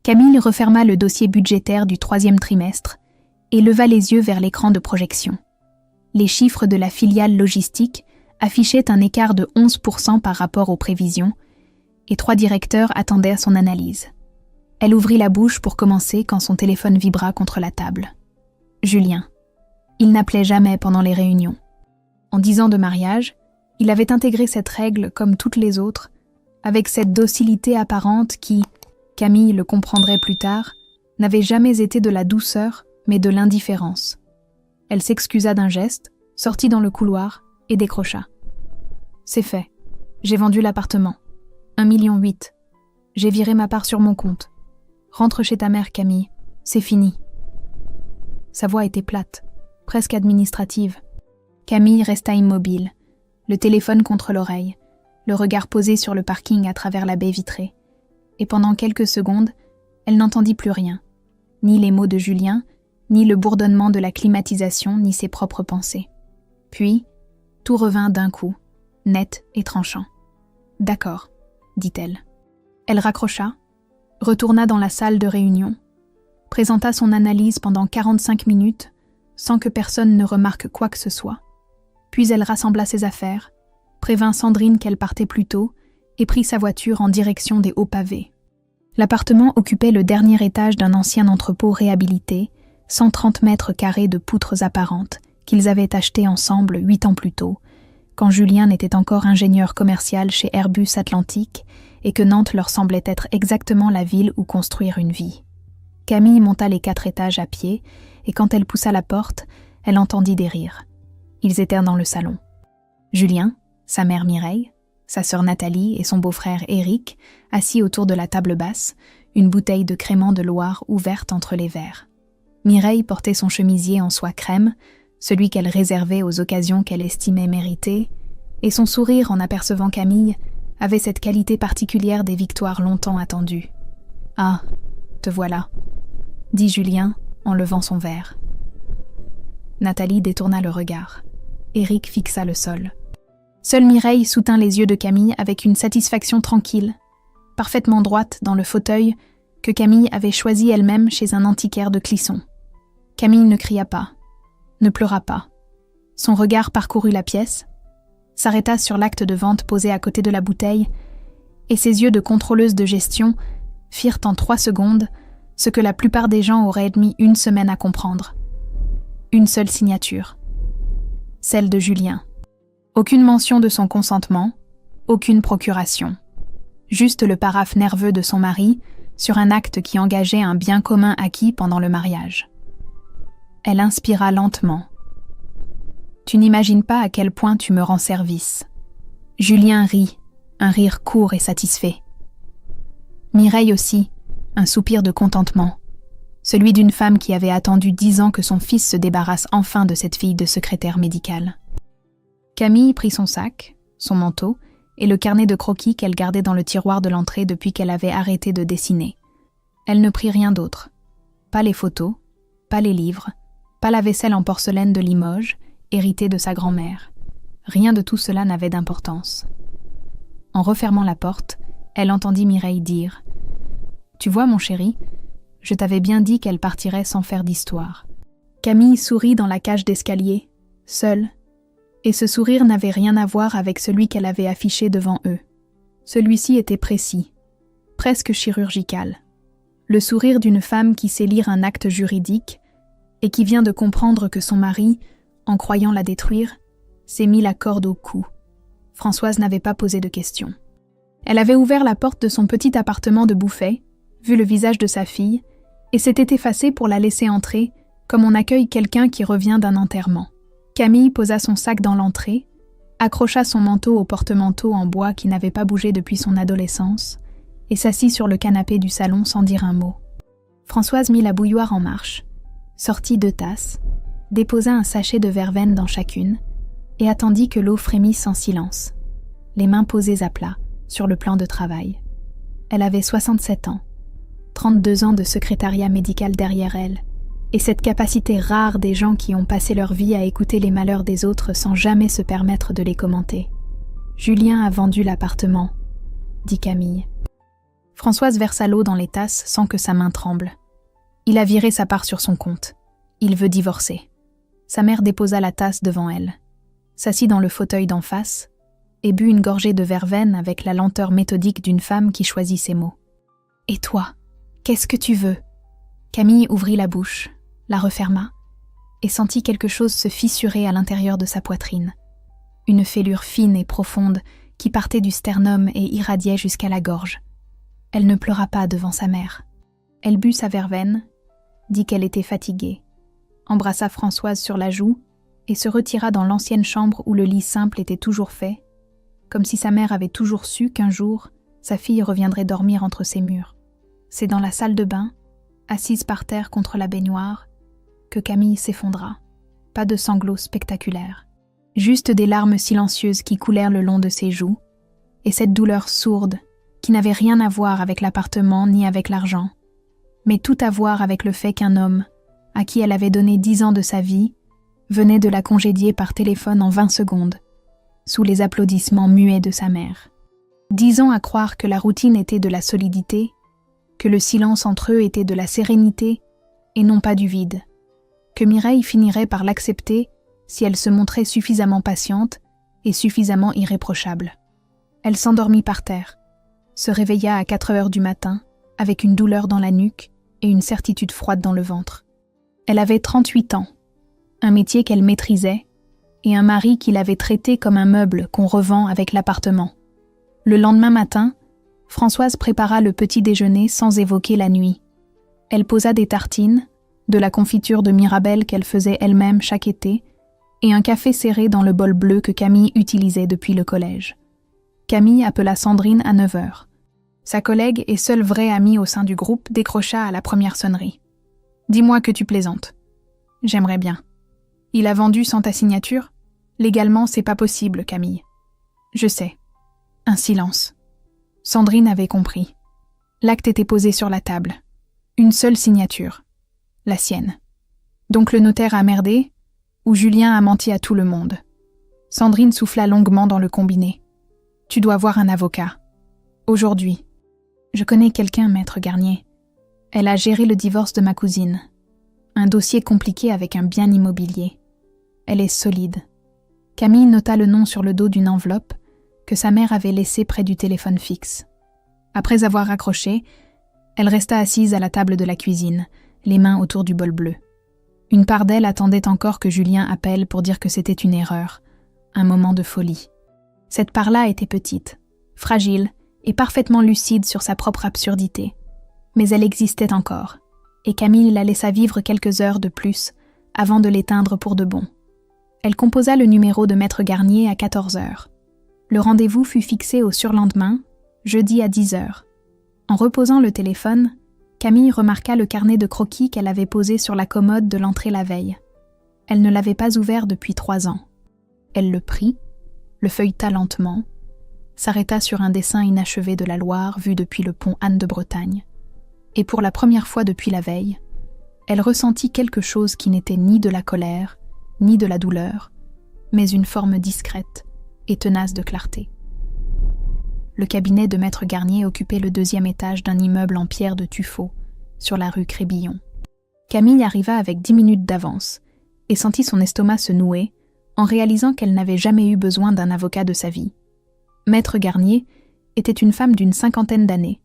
Camille referma le dossier budgétaire du 3e trimestre et leva les yeux vers l'écran de projection. Les chiffres de la filiale logistique affichaient un écart de 11% par rapport aux prévisions, et 3 directeurs attendaient son analyse. Elle ouvrit la bouche pour commencer quand son téléphone vibra contre la table. Julien. Il n'appelait jamais pendant les réunions. En 10 ans de mariage, il avait intégré cette règle comme toutes les autres, avec cette docilité apparente qui, Camille le comprendrait plus tard, n'avait jamais été de la douceur, mais de l'indifférence. Elle s'excusa d'un geste, sortit dans le couloir et décrocha. « C'est fait. J'ai vendu l'appartement. 1,8 million. J'ai viré ma part sur mon compte. Rentre chez ta mère, Camille. C'est fini. » Sa voix était plate, presque administrative. Camille resta immobile, le téléphone contre l'oreille, le regard posé sur le parking à travers la baie vitrée. Et pendant quelques secondes, elle n'entendit plus rien. Ni les mots de Julien, ni le bourdonnement de la climatisation, ni ses propres pensées. Puis, tout revint d'un coup, net et tranchant. « D'accord, » dit-elle. Elle raccrocha, retourna dans la salle de réunion, présenta son analyse pendant 45 minutes, sans que personne ne remarque quoi que ce soit. Puis elle rassembla ses affaires, prévint Sandrine qu'elle partait plus tôt et prit sa voiture en direction des hauts pavés. L'appartement occupait le dernier étage d'un ancien entrepôt réhabilité, 130 mètres carrés de poutres apparentes qu'ils avaient achetées ensemble 8 ans plus tôt, quand Julien n'était encore ingénieur commercial chez Airbus Atlantique et que Nantes leur semblait être exactement la ville où construire une vie. Camille monta les 4 étages à pied et quand elle poussa la porte, elle entendit des rires. Ils étaient dans le salon. Julien, sa mère Mireille, sa sœur Nathalie et son beau-frère Éric, assis autour de la table basse, une bouteille de crément de Loire ouverte entre les verres. Mireille portait son chemisier en soie crème, celui qu'elle réservait aux occasions qu'elle estimait méritées, et son sourire en apercevant Camille avait cette qualité particulière des victoires longtemps attendues. « Ah, te voilà », dit Julien en levant son verre. Nathalie détourna le regard. Éric fixa le sol. Seule Mireille soutint les yeux de Camille avec une satisfaction tranquille, parfaitement droite dans le fauteuil que Camille avait choisi elle-même chez un antiquaire de Clisson. Camille ne cria pas, ne pleura pas. Son regard parcourut la pièce, s'arrêta sur l'acte de vente posé à côté de la bouteille, et ses yeux de contrôleuse de gestion firent en 3 secondes ce que la plupart des gens auraient mis 1 semaine à comprendre. Une seule signature. Celle de Julien. Aucune mention de son consentement, aucune procuration. Juste le paraphe nerveux de son mari sur un acte qui engageait un bien commun acquis pendant le mariage. Elle inspira lentement. « Tu n'imagines pas à quel point tu me rends service. » Julien rit, un rire court et satisfait. Mireille aussi, un soupir de contentement. Celui d'une femme qui avait attendu 10 ans que son fils se débarrasse enfin de cette fille de secrétaire médicale. Camille prit son sac, son manteau et le carnet de croquis qu'elle gardait dans le tiroir de l'entrée depuis qu'elle avait arrêté de dessiner. Elle ne prit rien d'autre. Pas les photos, pas les livres, pas la vaisselle en porcelaine de Limoges, héritée de sa grand-mère. Rien de tout cela n'avait d'importance. En refermant la porte, elle entendit Mireille dire « Tu vois, mon chéri, je t'avais bien dit qu'elle partirait sans faire d'histoire. » Camille sourit dans la cage d'escalier, seule, et ce sourire n'avait rien à voir avec celui qu'elle avait affiché devant eux. Celui-ci était précis, presque chirurgical. Le sourire d'une femme qui sait lire un acte juridique et qui vient de comprendre que son mari, en croyant la détruire, s'est mis la corde au cou. Françoise n'avait pas posé de questions. Elle avait ouvert la porte de son petit appartement de Bouffay, vu le visage de sa fille, et s'était effacée pour la laisser entrer, comme on accueille quelqu'un qui revient d'un enterrement. Camille posa son sac dans l'entrée, accrocha son manteau au porte-manteau en bois qui n'avait pas bougé depuis son adolescence, et s'assit sur le canapé du salon sans dire un mot. Françoise mit la bouilloire en marche, sortit 2 tasses, déposa un sachet de verveine dans chacune, et attendit que l'eau frémisse en silence, les mains posées à plat, sur le plan de travail. Elle avait 67 ans, 32 ans de secrétariat médical derrière elle, et cette capacité rare des gens qui ont passé leur vie à écouter les malheurs des autres sans jamais se permettre de les commenter. « Julien a vendu l'appartement », dit Camille. Françoise versa l'eau dans les tasses sans que sa main tremble. Il a viré sa part sur son compte. Il veut divorcer. Sa mère déposa la tasse devant elle, s'assit dans le fauteuil d'en face et but une gorgée de verveine avec la lenteur méthodique d'une femme qui choisit ses mots. « Et toi, qu'est-ce que tu veux ?» Camille ouvrit la bouche, la referma et sentit quelque chose se fissurer à l'intérieur de sa poitrine. Une fêlure fine et profonde qui partait du sternum et irradiait jusqu'à la gorge. Elle ne pleura pas devant sa mère. Elle but sa verveine, dit qu'elle était fatiguée, embrassa Françoise sur la joue et se retira dans l'ancienne chambre où le lit simple était toujours fait, comme si sa mère avait toujours su qu'un jour, sa fille reviendrait dormir entre ses murs. C'est dans la salle de bain, assise par terre contre la baignoire, que Camille s'effondra. Pas de sanglots spectaculaires. Juste des larmes silencieuses qui coulèrent le long de ses joues, et cette douleur sourde qui n'avait rien à voir avec l'appartement ni avec l'argent, mais tout à voir avec le fait qu'un homme, à qui elle avait donné 10 ans de sa vie, venait de la congédier par téléphone en 20 secondes, sous les applaudissements muets de sa mère. 10 ans à croire que la routine était de la solidité, que le silence entre eux était de la sérénité et non pas du vide, que Mireille finirait par l'accepter si elle se montrait suffisamment patiente et suffisamment irréprochable. Elle s'endormit par terre, se réveilla à 4 heures du matin avec une douleur dans la nuque et une certitude froide dans le ventre. Elle avait 38 ans, un métier qu'elle maîtrisait et un mari qui l'avait traité comme un meuble qu'on revend avec l'appartement. Le lendemain matin, Françoise prépara le petit déjeuner sans évoquer la nuit. Elle posa des tartines, de la confiture de Mirabelle qu'elle faisait elle-même chaque été, et un café serré dans le bol bleu que Camille utilisait depuis le collège. Camille appela Sandrine à 9 heures. Sa collègue et seule vraie amie au sein du groupe décrocha à la première sonnerie. « Dis-moi que tu plaisantes. »« J'aimerais bien. »« Il a vendu sans ta signature ? Légalement, c'est pas possible, Camille. »« Je sais. » Un silence. Sandrine avait compris. L'acte était posé sur la table. Une seule signature. La sienne. Donc le notaire a merdé, ou Julien a menti à tout le monde. Sandrine souffla longuement dans le combiné. « Tu dois voir un avocat. Aujourd'hui. » « Je connais quelqu'un, maître Garnier. Elle a géré le divorce de ma cousine. Un dossier compliqué avec un bien immobilier. Elle est solide. » Camille nota le nom sur le dos d'une enveloppe que sa mère avait laissée près du téléphone fixe. Après avoir raccroché, elle resta assise à la table de la cuisine, les mains autour du bol bleu. Une part d'elle attendait encore que Julien appelle pour dire que c'était une erreur, un moment de folie. Cette part-là était petite, fragile et parfaitement lucide sur sa propre absurdité. Mais elle existait encore, et Camille la laissa vivre quelques heures de plus avant de l'éteindre pour de bon. Elle composa le numéro de maître Garnier à 14 heures. Le rendez-vous fut fixé au surlendemain, jeudi à 10 heures. En reposant le téléphone, Camille remarqua le carnet de croquis qu'elle avait posé sur la commode de l'entrée la veille. Elle ne l'avait pas ouvert depuis 3 ans. Elle le prit, le feuilleta lentement, s'arrêta sur un dessin inachevé de la Loire vu depuis le pont Anne de Bretagne. Et pour la première fois depuis la veille, elle ressentit quelque chose qui n'était ni de la colère, ni de la douleur, mais une forme discrète et tenace de clarté. Le cabinet de maître Garnier occupait le 2e étage d'un immeuble en pierre de tuffeau, sur la rue Crébillon. Camille arriva avec 10 minutes d'avance et sentit son estomac se nouer en réalisant qu'elle n'avait jamais eu besoin d'un avocat de sa vie. Maître Garnier était une femme d'une 50aine d'années,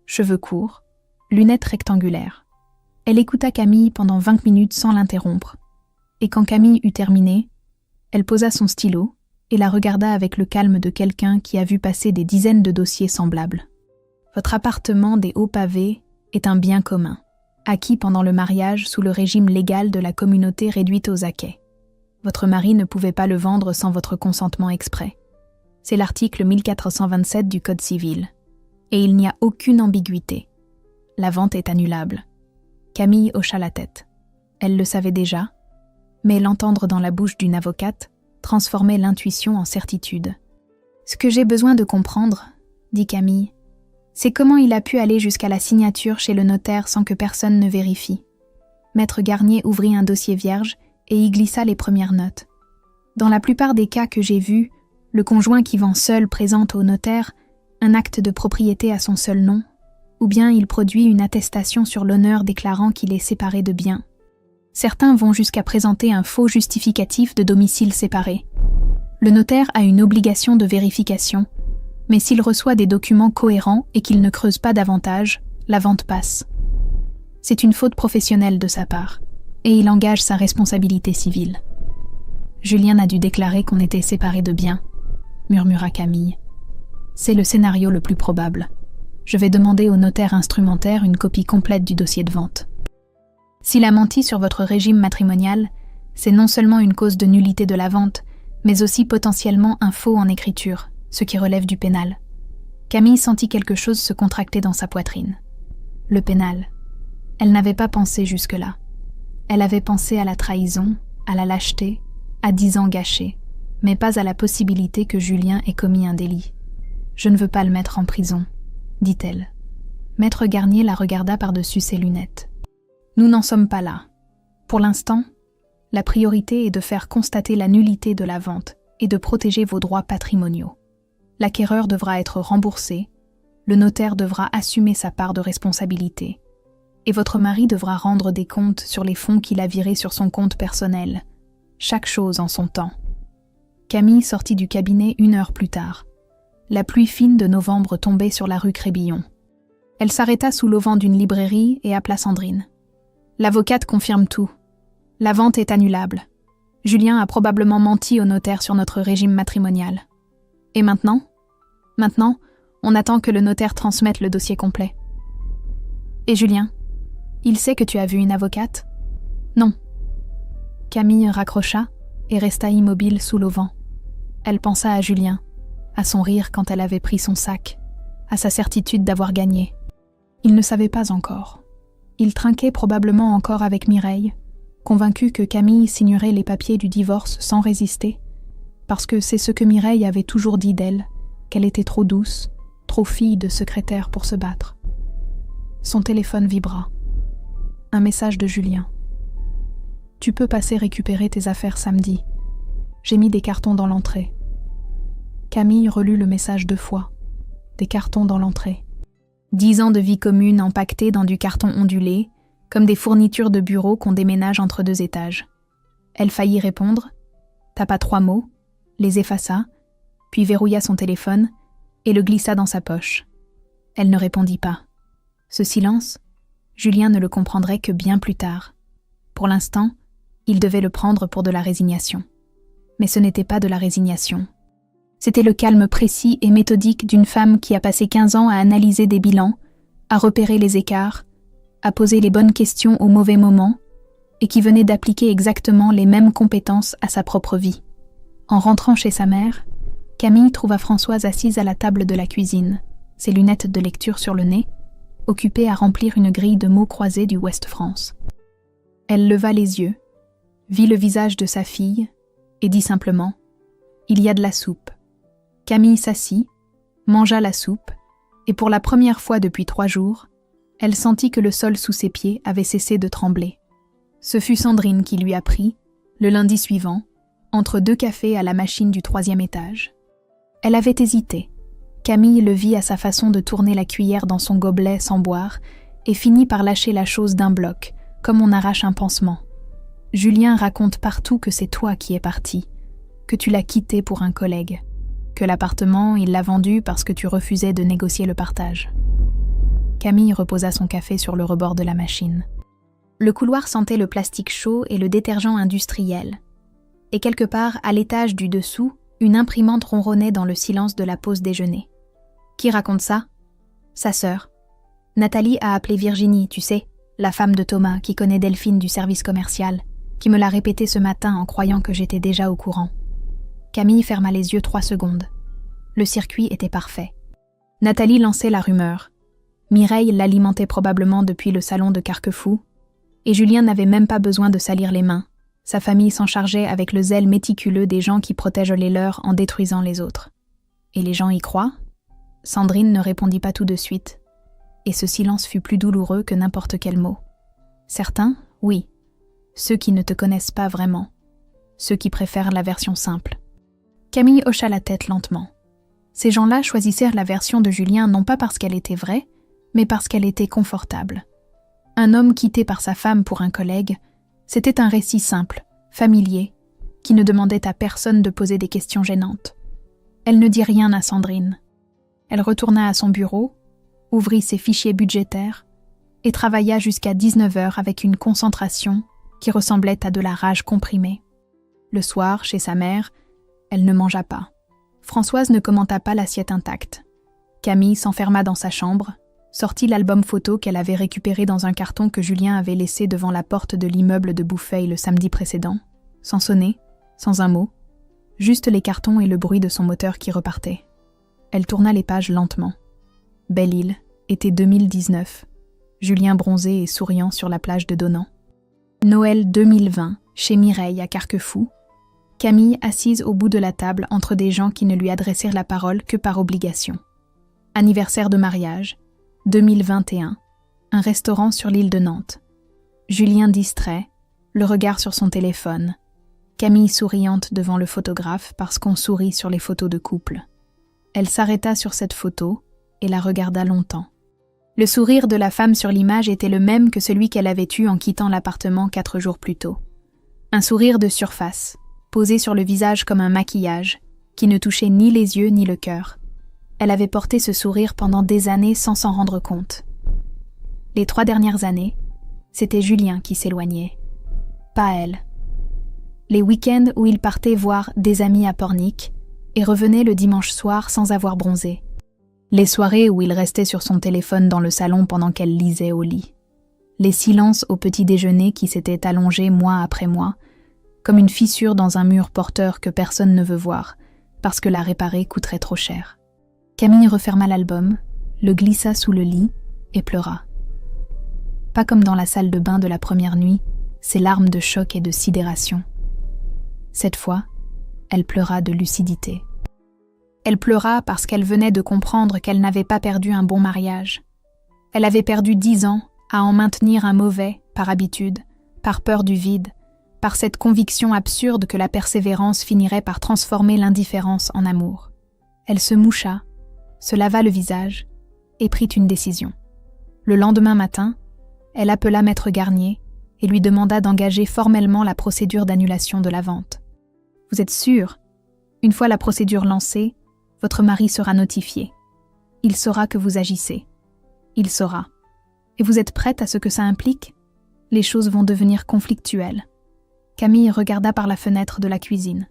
cheveux courts, lunettes rectangulaires. Elle écouta Camille pendant 20 minutes sans l'interrompre, et quand Camille eut terminé, elle posa son stylo et la regarda avec le calme de quelqu'un qui a vu passer des dizaines de dossiers semblables. « Votre appartement des Hauts Pavés est un bien commun, acquis pendant le mariage sous le régime légal de la communauté réduite aux acquêts. Votre mari ne pouvait pas le vendre sans votre consentement exprès. C'est l'article 1427 du Code civil. Et il n'y a aucune ambiguïté. La vente est annulable. » Camille hocha la tête. Elle le savait déjà, mais l'entendre dans la bouche d'une avocate transformait l'intuition en certitude. « Ce que j'ai besoin de comprendre, » dit Camille, « c'est comment il a pu aller jusqu'à la signature chez le notaire sans que personne ne vérifie. » Maître Garnier ouvrit un dossier vierge et y glissa les premières notes. Dans la plupart des cas que j'ai vus, le conjoint qui vend seul présente au notaire un acte de propriété à son seul nom, ou bien il produit une attestation sur l'honneur déclarant qu'il est séparé de biens. Certains vont jusqu'à présenter un faux justificatif de domicile séparé. Le notaire a une obligation de vérification, mais s'il reçoit des documents cohérents et qu'il ne creuse pas davantage, la vente passe. C'est une faute professionnelle de sa part, et il engage sa responsabilité civile. Julien a dû déclarer qu'on était séparés de biens, murmura Camille. C'est le scénario le plus probable. Je vais demander au notaire instrumentaire une copie complète du dossier de vente. S'il a menti sur votre régime matrimonial, c'est non seulement une cause de nullité de la vente, mais aussi potentiellement un faux en écriture, ce qui relève du pénal. Camille sentit quelque chose se contracter dans sa poitrine. Le pénal. Elle n'avait pas pensé jusque-là. Elle avait pensé à la trahison, à la lâcheté, à 10 ans gâchés, mais pas à la possibilité que Julien ait commis un délit. « Je ne veux pas le mettre en prison », dit-elle. Maître Garnier la regarda par-dessus ses lunettes. « Nous n'en sommes pas là. Pour l'instant, la priorité est de faire constater la nullité de la vente et de protéger vos droits patrimoniaux. L'acquéreur devra être remboursé, le notaire devra assumer sa part de responsabilité, et votre mari devra rendre des comptes sur les fonds qu'il a virés sur son compte personnel. Chaque chose en son temps. » Camille sortit du cabinet 1 heure plus tard. La pluie fine de novembre tombait sur la rue Crébillon. Elle s'arrêta sous l'auvent d'une librairie et appela Sandrine. L'avocate confirme tout. La vente est annulable. Julien a probablement menti au notaire sur notre régime matrimonial. Et maintenant ? Maintenant, on attend que le notaire transmette le dossier complet. Et Julien ? Il sait que tu as vu une avocate ? Non. Camille raccrocha et resta immobile sous l'auvent. Elle pensa à Julien, à son rire quand elle avait pris son sac, à sa certitude d'avoir gagné. Il ne savait pas encore. Il trinquait probablement encore avec Mireille, convaincu que Camille signerait les papiers du divorce sans résister, parce que c'est ce que Mireille avait toujours dit d'elle, qu'elle était trop douce, trop fille de secrétaire pour se battre. Son téléphone vibra. Un message de Julien. « Tu peux passer récupérer tes affaires samedi. J'ai mis des cartons dans l'entrée. » Camille relut le message 2 fois. Des cartons dans l'entrée. 10 ans de vie commune empaquetés dans du carton ondulé, comme des fournitures de bureau qu'on déménage entre 2 étages. Elle faillit répondre, tapa 3 mots, les effaça, puis verrouilla son téléphone et le glissa dans sa poche. Elle ne répondit pas. Ce silence, Julien ne le comprendrait que bien plus tard. Pour l'instant, il devait le prendre pour de la résignation. Mais ce n'était pas de la résignation. C'était le calme précis et méthodique d'une femme qui a passé 15 ans à analyser des bilans, à repérer les écarts, à poser les bonnes questions au mauvais moment, et qui venait d'appliquer exactement les mêmes compétences à sa propre vie. En rentrant chez sa mère, Camille trouva Françoise assise à la table de la cuisine, ses lunettes de lecture sur le nez, occupée à remplir une grille de mots croisés du Ouest-France. Elle leva les yeux, vit le visage de sa fille, et dit simplement « Il y a de la soupe ». Camille s'assit, mangea la soupe, et pour la première fois depuis 3 jours, elle sentit que le sol sous ses pieds avait cessé de trembler. Ce fut Sandrine qui lui apprit, le lundi suivant, entre 2 cafés à la machine du 3e étage. Elle avait hésité. Camille le vit à sa façon de tourner la cuillère dans son gobelet sans boire et finit par lâcher la chose d'un bloc, comme on arrache un pansement. Julien raconte partout que c'est toi qui es parti, que tu l'as quitté pour un collègue, que l'appartement, il l'a vendu parce que tu refusais de négocier le partage. Camille reposa son café sur le rebord de la machine. Le couloir sentait le plastique chaud et le détergent industriel. Et quelque part, à l'étage du dessous, une imprimante ronronnait dans le silence de la pause déjeuner. Qui raconte ça ? Sa sœur. Nathalie a appelé Virginie, tu sais, la femme de Thomas qui connaît Delphine du service commercial, qui me l'a répété ce matin en croyant que j'étais déjà au courant. Camille ferma les yeux 3 secondes. Le circuit était parfait. Nathalie lançait la rumeur. Mireille l'alimentait probablement depuis le salon de Carquefou, et Julien n'avait même pas besoin de salir les mains. Sa famille s'en chargeait avec le zèle méticuleux des gens qui protègent les leurs en détruisant les autres. Et les gens y croient ? Sandrine ne répondit pas tout de suite, et ce silence fut plus douloureux que n'importe quel mot. Certains, oui. Ceux qui ne te connaissent pas vraiment. Ceux qui préfèrent la version simple. Camille hocha la tête lentement. Ces gens-là choisissèrent la version de Julien non pas parce qu'elle était vraie, mais parce qu'elle était confortable. Un homme quitté par sa femme pour un collègue, c'était un récit simple, familier, qui ne demandait à personne de poser des questions gênantes. Elle ne dit rien à Sandrine. Elle retourna à son bureau, ouvrit ses fichiers budgétaires et travailla jusqu'à 19h avec une concentration qui ressemblait à de la rage comprimée. Le soir, chez sa mère, elle ne mangea pas. Françoise ne commenta pas l'assiette intacte. Camille s'enferma dans sa chambre, sortit l'album photo qu'elle avait récupéré dans un carton que Julien avait laissé devant la porte de l'immeuble de Bouffeil le samedi précédent, sans sonner, sans un mot, juste les cartons et le bruit de son moteur qui repartait. Elle tourna les pages lentement. Belle-Île, été 2019. Julien bronzé et souriant sur la plage de Donan. Noël 2020, chez Mireille à Carquefou. Camille assise au bout de la table entre des gens qui ne lui adressèrent la parole que par obligation. Anniversaire de mariage, 2021, un restaurant sur l'île de Nantes. Julien distrait, le regard sur son téléphone. Camille souriante devant le photographe parce qu'on sourit sur les photos de couple. Elle s'arrêta sur cette photo et la regarda longtemps. Le sourire de la femme sur l'image était le même que celui qu'elle avait eu en quittant l'appartement 4 jours plus tôt. Un sourire de surface, posé sur le visage comme un maquillage, qui ne touchait ni les yeux ni le cœur. Elle avait porté ce sourire pendant des années sans s'en rendre compte. Les 3 dernières années, c'était Julien qui s'éloignait, pas elle. Les week-ends où il partait voir des amis à Pornic et revenait le dimanche soir sans avoir bronzé. Les soirées où il restait sur son téléphone dans le salon pendant qu'elle lisait au lit. Les silences au petit déjeuner qui s'étaient allongés mois après mois, comme une fissure dans un mur porteur que personne ne veut voir, parce que la réparer coûterait trop cher. Camille referma l'album, le glissa sous le lit et pleura. Pas comme dans la salle de bain de la première nuit, ses larmes de choc et de sidération. Cette fois, elle pleura de lucidité. Elle pleura parce qu'elle venait de comprendre qu'elle n'avait pas perdu un bon mariage. Elle avait perdu 10 ans à en maintenir un mauvais, par habitude, par peur du vide, par cette conviction absurde que la persévérance finirait par transformer l'indifférence en amour. Elle se moucha, se lava le visage et prit une décision. Le lendemain matin, elle appela Maître Garnier et lui demanda d'engager formellement la procédure d'annulation de la vente. « Vous êtes sûr ? Une fois la procédure lancée, votre mari sera notifié. Il saura que vous agissez. Il saura. Et vous êtes prête à ce que ça implique ? Les choses vont devenir conflictuelles. » Camille regarda par la fenêtre de la cuisine.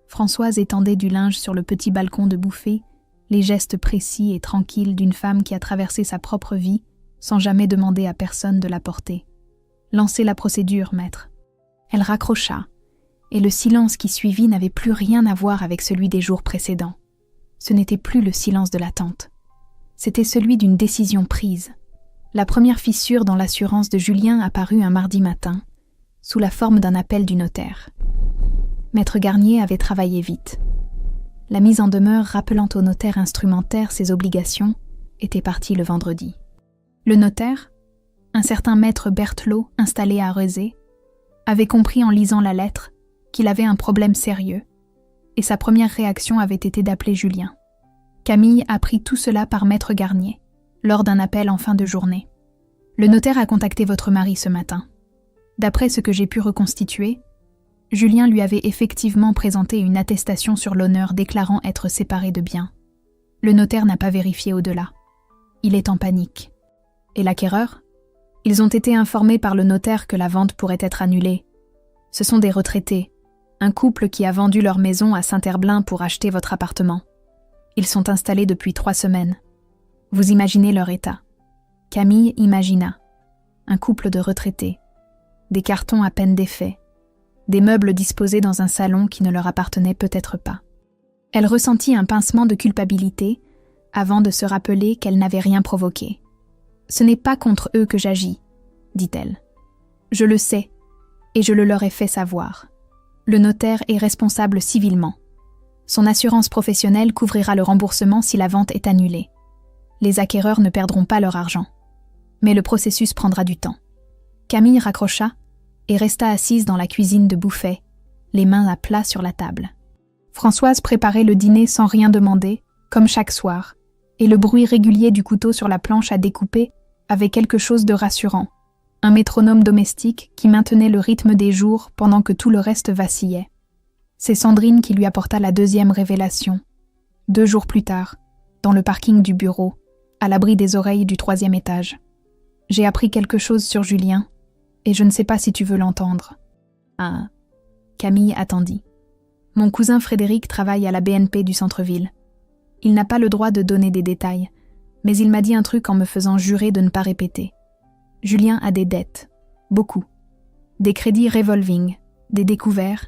Françoise étendait du linge sur le petit balcon de Bouffay, les gestes précis et tranquilles d'une femme qui a traversé sa propre vie sans jamais demander à personne de la porter. « Lancez la procédure, maître. » Elle raccrocha, et le silence qui suivit n'avait plus rien à voir avec celui des jours précédents. Ce n'était plus le silence de l'attente. C'était celui d'une décision prise. La première fissure dans l'assurance de Julien apparut un mardi matin, sous la forme d'un appel du notaire. Maître Garnier avait travaillé vite. La mise en demeure rappelant au notaire instrumentaire ses obligations était partie le vendredi. Le notaire, un certain maître Berthelot installé à Rezé, avait compris en lisant la lettre qu'il avait un problème sérieux, et sa première réaction avait été d'appeler Julien. Camille apprit tout cela par Maître Garnier, lors d'un appel en fin de journée. « Le notaire a contacté votre mari ce matin. D'après ce que j'ai pu reconstituer, Julien lui avait effectivement présenté une attestation sur l'honneur déclarant être séparé de biens. Le notaire n'a pas vérifié au-delà. Il est en panique. Et l'acquéreur ? Ils ont été informés par le notaire que la vente pourrait être annulée. Ce sont des retraités, un couple qui a vendu leur maison à Saint-Herblain pour acheter votre appartement. Ils sont installés depuis 3 semaines. Vous imaginez leur état. » Camille imagina. Un couple de retraités. Des cartons à peine défaits. Des meubles disposés dans un salon qui ne leur appartenait peut-être pas. Elle ressentit un pincement de culpabilité avant de se rappeler qu'elle n'avait rien provoqué. « Ce n'est pas contre eux que j'agis, » dit-elle. « Je le sais, et je le leur ai fait savoir. Le notaire est responsable civilement. Son assurance professionnelle couvrira le remboursement si la vente est annulée. Les acquéreurs ne perdront pas leur argent. Mais le processus prendra du temps. » Camille raccrocha et resta assise dans la cuisine de Bouffay, les mains à plat sur la table. Françoise préparait le dîner sans rien demander, comme chaque soir, et le bruit régulier du couteau sur la planche à découper avait quelque chose de rassurant, un métronome domestique qui maintenait le rythme des jours pendant que tout le reste vacillait. C'est Sandrine qui lui apporta la deuxième révélation, 2 jours plus tard, dans le parking du bureau, à l'abri des oreilles du 3e étage. J'ai appris quelque chose sur Julien, et je ne sais pas si tu veux l'entendre. Ah, Camille attendit. Mon cousin Frédéric travaille à la BNP du centre-ville. Il n'a pas le droit de donner des détails, mais il m'a dit un truc en me faisant jurer de ne pas répéter. Julien a des dettes, beaucoup. Des crédits revolving, des découverts,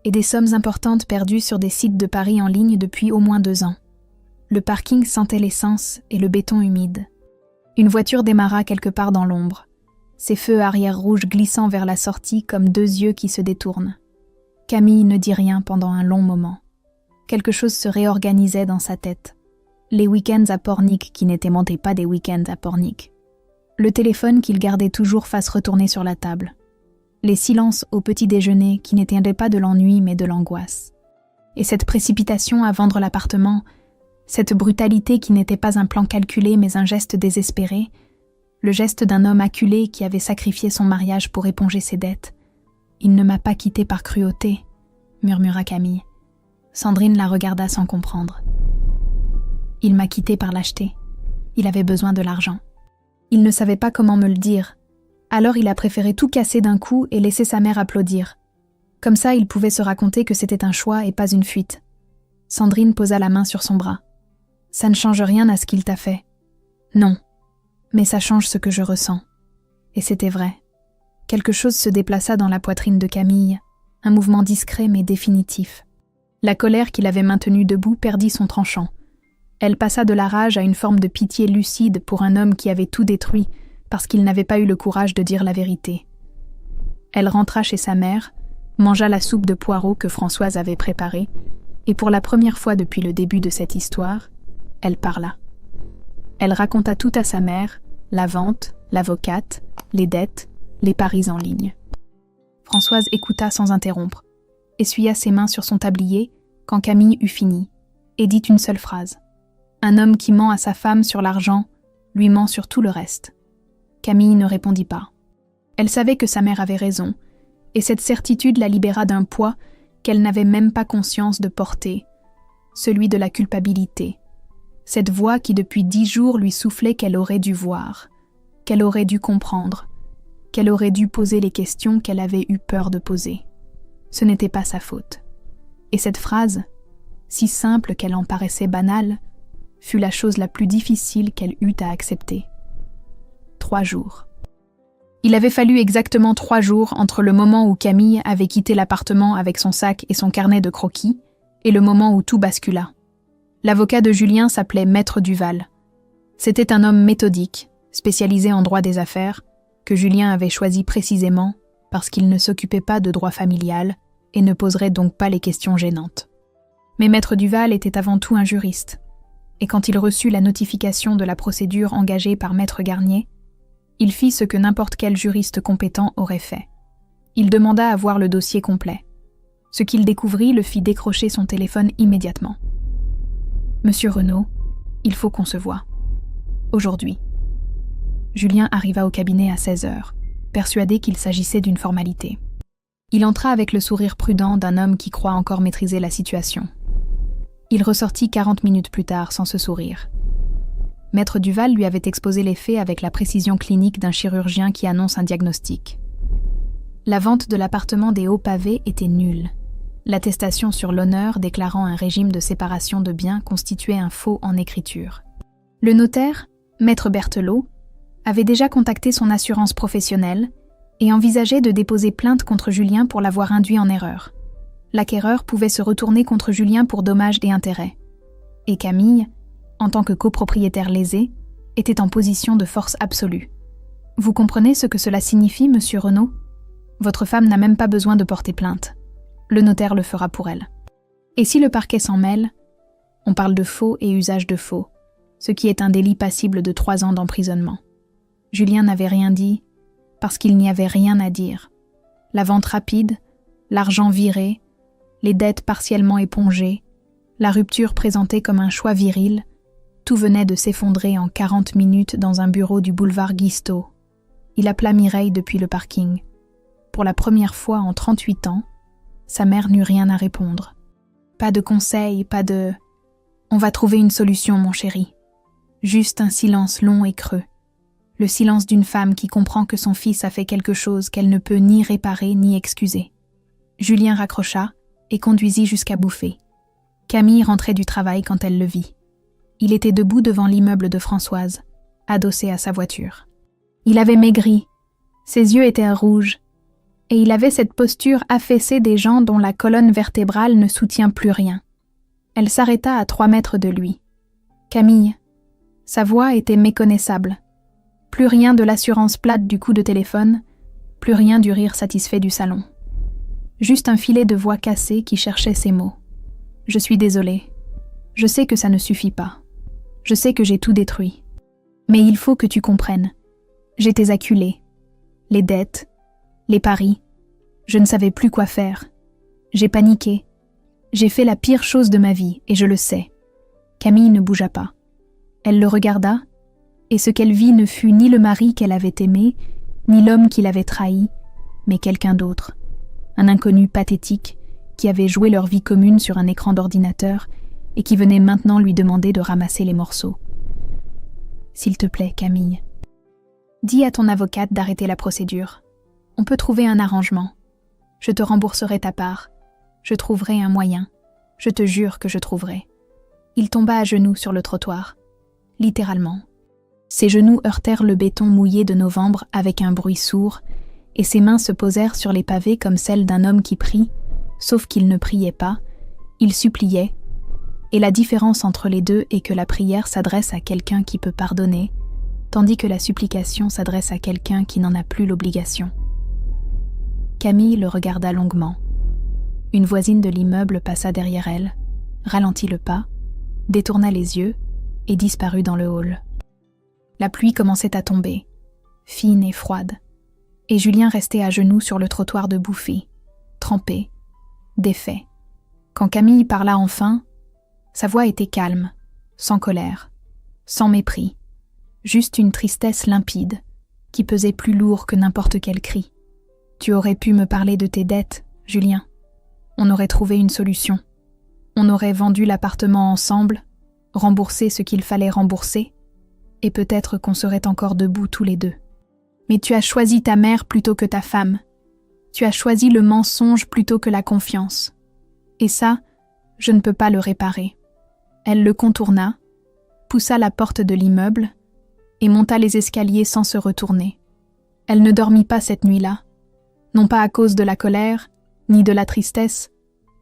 et des sommes importantes perdues sur des sites de paris en ligne depuis au moins 2 ans. Le parking sentait l'essence et le béton humide. Une voiture démarra quelque part dans l'ombre, ses feux arrière rouges glissant vers la sortie comme 2 yeux qui se détournent. Camille ne dit rien pendant un long moment. Quelque chose se réorganisait dans sa tête. Les week-ends à Pornic qui n'étaient montés pas des week-ends à Pornic. Le téléphone qu'il gardait toujours face retournée sur la table. Les silences au petit déjeuner qui n'étaient pas de l'ennui mais de l'angoisse. Et cette précipitation à vendre l'appartement, cette brutalité qui n'était pas un plan calculé mais un geste désespéré, le geste d'un homme acculé qui avait sacrifié son mariage pour éponger ses dettes. « Il ne m'a pas quittée par cruauté », murmura Camille. Sandrine la regarda sans comprendre. « Il m'a quittée par lâcheté. Il avait besoin de l'argent. Il ne savait pas comment me le dire. Alors il a préféré tout casser d'un coup et laisser sa mère applaudir. Comme ça, il pouvait se raconter que c'était un choix et pas une fuite. » Sandrine posa la main sur son bras. « Ça ne change rien à ce qu'il t'a fait. » »« Non, mais ça change ce que je ressens. » Et c'était vrai. Quelque chose se déplaça dans la poitrine de Camille, un mouvement discret mais définitif. La colère qui l'avait maintenue debout perdit son tranchant. Elle passa de la rage à une forme de pitié lucide pour un homme qui avait tout détruit parce qu'il n'avait pas eu le courage de dire la vérité. Elle rentra chez sa mère, mangea la soupe de poireaux que Françoise avait préparée, et pour la première fois depuis le début de cette histoire, elle parla. Elle raconta tout à sa mère, la vente, l'avocate, les dettes, les paris en ligne. Françoise écouta sans interrompre, essuya ses mains sur son tablier quand Camille eut fini, et dit une seule phrase. Un homme qui ment à sa femme sur l'argent, lui ment sur tout le reste. Camille ne répondit pas. Elle savait que sa mère avait raison, et cette certitude la libéra d'un poids qu'elle n'avait même pas conscience de porter, celui de la culpabilité. Cette voix qui depuis 10 jours lui soufflait qu'elle aurait dû voir, qu'elle aurait dû comprendre, qu'elle aurait dû poser les questions qu'elle avait eu peur de poser. Ce n'était pas sa faute. Et cette phrase, si simple qu'elle en paraissait banale, fut la chose la plus difficile qu'elle eut à accepter. 3 jours. Il avait fallu exactement 3 jours entre le moment où Camille avait quitté l'appartement avec son sac et son carnet de croquis et le moment où tout bascula. L'avocat de Julien s'appelait Maître Duval. C'était un homme méthodique, spécialisé en droit des affaires, que Julien avait choisi précisément parce qu'il ne s'occupait pas de droit familial et ne poserait donc pas les questions gênantes. Mais Maître Duval était avant tout un juriste, et quand il reçut la notification de la procédure engagée par Maître Garnier, il fit ce que n'importe quel juriste compétent aurait fait. Il demanda à voir le dossier complet. Ce qu'il découvrit le fit décrocher son téléphone immédiatement. « Monsieur Renaud, il faut qu'on se voie. Aujourd'hui. » Julien arriva au cabinet à 16h, persuadé qu'il s'agissait d'une formalité. Il entra avec le sourire prudent d'un homme qui croit encore maîtriser la situation. Il ressortit 40 minutes plus tard sans ce sourire. Maître Duval lui avait exposé les faits avec la précision clinique d'un chirurgien qui annonce un diagnostic. La vente de l'appartement des Hauts-Pavés était nulle. L'attestation sur l'honneur déclarant un régime de séparation de biens constituait un faux en écriture. Le notaire, Maître Berthelot, avait déjà contacté son assurance professionnelle et envisageait de déposer plainte contre Julien pour l'avoir induit en erreur. L'acquéreur pouvait se retourner contre Julien pour dommages et intérêts. Et Camille, en tant que copropriétaire lésé, était en position de force absolue. Vous comprenez ce que cela signifie, monsieur Renaud ? Votre femme n'a même pas besoin de porter plainte. Le notaire le fera pour elle. Et si le parquet s'en mêle, on parle de faux et usage de faux, ce qui est un délit passible de 3 ans d'emprisonnement. Julien n'avait rien dit, parce qu'il n'y avait rien à dire. La vente rapide, l'argent viré, les dettes partiellement épongées, la rupture présentée comme un choix viril, Tout venait de s'effondrer en 40 minutes dans un bureau du boulevard Guisteau. Il appela Mireille depuis le parking. Pour la première fois en 38 ans, sa mère n'eut rien à répondre. Pas de conseils, pas de « On va trouver une solution, mon chéri ». Juste un silence long et creux. Le silence d'une femme qui comprend que son fils a fait quelque chose qu'elle ne peut ni réparer ni excuser. Julien raccrocha et conduisit jusqu'à Bouffay. Camille rentrait du travail quand elle le vit. Il était debout devant l'immeuble de Françoise, adossé à sa voiture. Il avait maigri, ses yeux étaient rouges, et il avait cette posture affaissée des gens dont la colonne vertébrale ne soutient plus rien. Elle s'arrêta à 3 mètres de lui. Camille. Sa voix était méconnaissable. Plus rien de l'assurance plate du coup de téléphone, plus rien du rire satisfait du salon. Juste un filet de voix cassée qui cherchait ses mots. « Je suis désolée. Je sais que ça ne suffit pas. Je sais que j'ai tout détruit. Mais il faut que tu comprennes. J'étais acculée. Les dettes, les paris. Je ne savais plus quoi faire. J'ai paniqué. J'ai fait la pire chose de ma vie, et je le sais. » Camille ne bougea pas. Elle le regarda, et ce qu'elle vit ne fut ni le mari qu'elle avait aimé, ni l'homme qui l'avait trahi, mais quelqu'un d'autre. Un inconnu pathétique qui avait joué leur vie commune sur un écran d'ordinateur et qui venait maintenant lui demander de ramasser les morceaux. « S'il te plaît, Camille, dis à ton avocate d'arrêter la procédure. On peut trouver un arrangement. Je te rembourserai ta part. Je trouverai un moyen. Je te jure que je trouverai. » Il tomba à genoux sur le trottoir. Littéralement. Ses genoux heurtèrent le béton mouillé de novembre avec un bruit sourd, et ses mains se posèrent sur les pavés comme celles d'un homme qui prie, sauf qu'il ne priait pas, il suppliait, et la différence entre les deux est que la prière s'adresse à quelqu'un qui peut pardonner, tandis que la supplication s'adresse à quelqu'un qui n'en a plus l'obligation. Camille le regarda longuement. Une voisine de l'immeuble passa derrière elle, ralentit le pas, détourna les yeux et disparut dans le hall. La pluie commençait à tomber, fine et froide, et Julien restait à genoux sur le trottoir de Bouffay, trempé, défait. Quand Camille parla enfin, sa voix était calme, sans colère, sans mépris, juste une tristesse limpide qui pesait plus lourd que n'importe quel cri. « Tu aurais pu me parler de tes dettes, Julien. On aurait trouvé une solution. On aurait vendu l'appartement ensemble, remboursé ce qu'il fallait rembourser, et peut-être qu'on serait encore debout tous les deux. Mais tu as choisi ta mère plutôt que ta femme. Tu as choisi le mensonge plutôt que la confiance. Et ça, je ne peux pas le réparer. » Elle le contourna, poussa la porte de l'immeuble et monta les escaliers sans se retourner. Elle ne dormit pas cette nuit-là, non pas à cause de la colère, ni de la tristesse,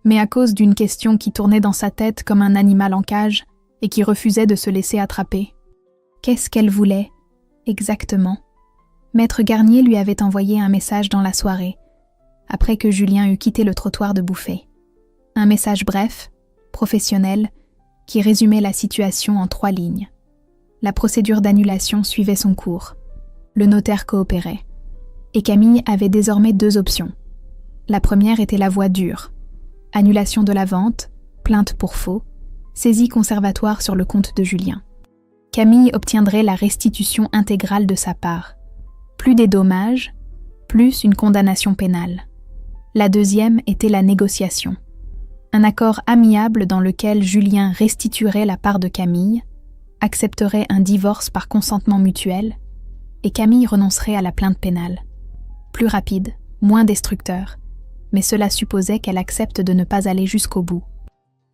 mais à cause d'une question qui tournait dans sa tête comme un animal en cage et qui refusait de se laisser attraper. Qu'est-ce qu'elle voulait, exactement? Maître Garnier lui avait envoyé un message dans la soirée, après que Julien eut quitté le trottoir de Bouffay. Un message bref, professionnel, qui résumait la situation en 3 lignes. La procédure d'annulation suivait son cours. Le notaire coopérait. Et Camille avait désormais 2 options. La première était la voie dure. Annulation de la vente, plainte pour faux, saisie conservatoire sur le compte de Julien. Camille obtiendrait la restitution intégrale de sa part. Plus des dommages, plus une condamnation pénale. La deuxième était la négociation. Un accord amiable dans lequel Julien restituerait la part de Camille, accepterait un divorce par consentement mutuel, et Camille renoncerait à la plainte pénale. Plus rapide, moins destructeur, mais cela supposait qu'elle accepte de ne pas aller jusqu'au bout.